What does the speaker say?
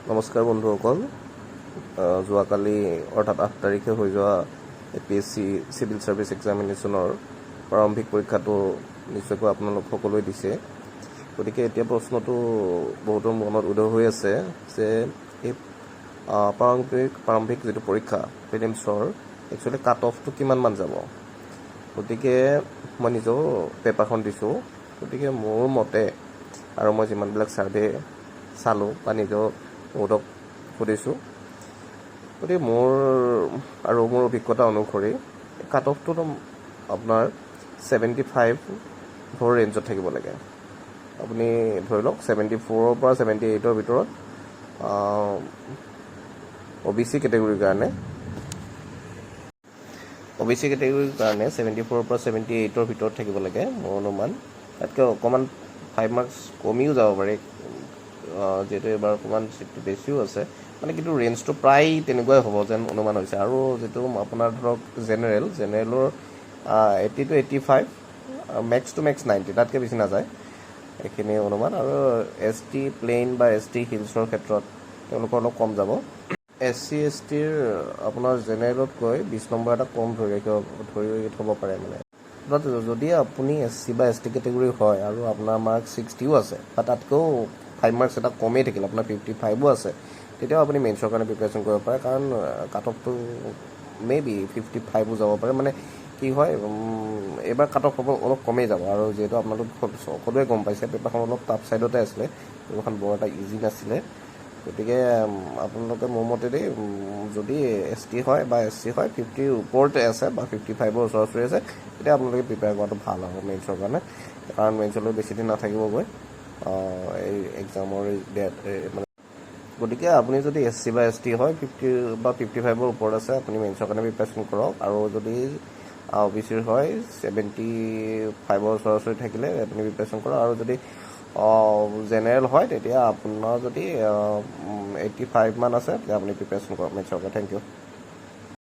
নমস্কাৰ বন্ধুসকল, যোৱাকালি অৰ্থাৎ 8 তাৰিখে হৈ যোৱা APSC চিভিল ছাৰ্ভিচ এক্সামিনেশ্যনৰ প্ৰাৰম্ভিক পৰীক্ষাটো নিশ্চয়কৈ আপোনালোক সকলোৱে দিছে। গতিকে এতিয়া প্ৰশ্নটো বহুতৰ মনত উদয় হৈ আছে যে এই প্ৰাৰম্ভিক যিটো পৰীক্ষা প্ৰিলিমছৰ একচুৱেলি কাট অফটো কিমানমান যাব। গতিকে মই নিজেও পেপাৰখন দিছোঁ। গতিকে মোৰ মতে আৰু মই যিমানবিলাক ছাৰ্ভে চালোঁ বা নিজেও বহুতক সুধিছোঁ, গতিকে মোৰ অভিজ্ঞতা অনুসৰি কাট অফটোতো আপোনাৰ 75 ৰেঞ্জত থাকিব লাগে। আপুনি ধৰি লওক 74ৰ পৰা 78ৰ ভিতৰত OBC কেটেগৰীৰ কাৰণে 74ৰ পৰা 78ৰ ভিতৰত থাকিব লাগে মোৰ অনুমান। তাতকৈ অকণমান 5 মাৰ্কছ কমিও যাব পাৰে, যিহেতু এইবাৰ অকণমান চিটটো বেছিও আছে, মানে কিন্তু ৰেঞ্জটো প্ৰায় তেনেকুৱাই হ'ব যেন অনুমান হৈছে। আৰু যিটো আপোনাৰ ধৰক জেনেৰেলৰ 80 to 85, মেক্স টু মেক্স 90, তাতকৈ বেছি নাযায়, এইখিনি অনুমান। আৰু ST প্লেইন বা ST হিলছৰ ক্ষেত্ৰত তেওঁলোকৰ অলপ কম যাব। SC STৰ আপোনাৰ জেনেৰেলতকৈ 20 নম্বৰ এটা কম ধৰি থ'ব পাৰে। মানে যদি আপুনি SC বা ST কেটেগৰী হয় আৰু আপোনাৰ মাৰ্ক 60ও আছে বা তাতকৈও 5 মাৰ্কছ এটা কমেই থাকিল, আপোনাৰ 55ও আছে, তেতিয়াও আপুনি মেইনছৰ কাৰণে প্ৰিপেৰেশ্যন কৰিব পাৰে, কাৰণ কাট অফটো মেবি 55ও যাব পাৰে। মানে কি হয়, এইবাৰ কাট অফ অলপ কমেই যাব। আৰু যিহেতু আপোনালোক সকলোৱে গম পাইছে পেপাৰখন অলপ টাফ ছাইডতে আছিলে, পেপাৰখন বৰ এটা ইজি নাছিলে। গতিকে আপোনালোকে মোৰ মতেদি যদি ST হয় বা SC হয়, 50ৰ ওপৰতে আছে বা 55ৰ ওচৰা-ওচৰি আছে, তেতিয়া আপোনালোকে প্ৰিপেয়াৰ কৰাটো ভাল আৰু মেইনছৰ কাৰণে, কাৰণ মেইনছলৈ বেছিদিন নাথাকিবগৈ এই এক্সামৰ মানে। গতিকে আপুনি যদি SC বা ST হয়, 50 বা 55ৰ ওপৰত আছে, আপুনি মেইনছৰ কাৰণে প্ৰিপেৰেশ্যন কৰক। আৰু যদি OBCৰ হয়, 75ৰ ওচৰা-ওচৰি থাকিলে আপুনি প্ৰিপেৰেশ্যন কৰক। আৰু যদি জেনেৰেল হয়, তেতিয়া আপোনাৰ যদি 85 মান আছে, তেতিয়া আপুনি প্ৰিপেৰেশ্যন কৰক মেইনছৰ কাৰণে। Thank U.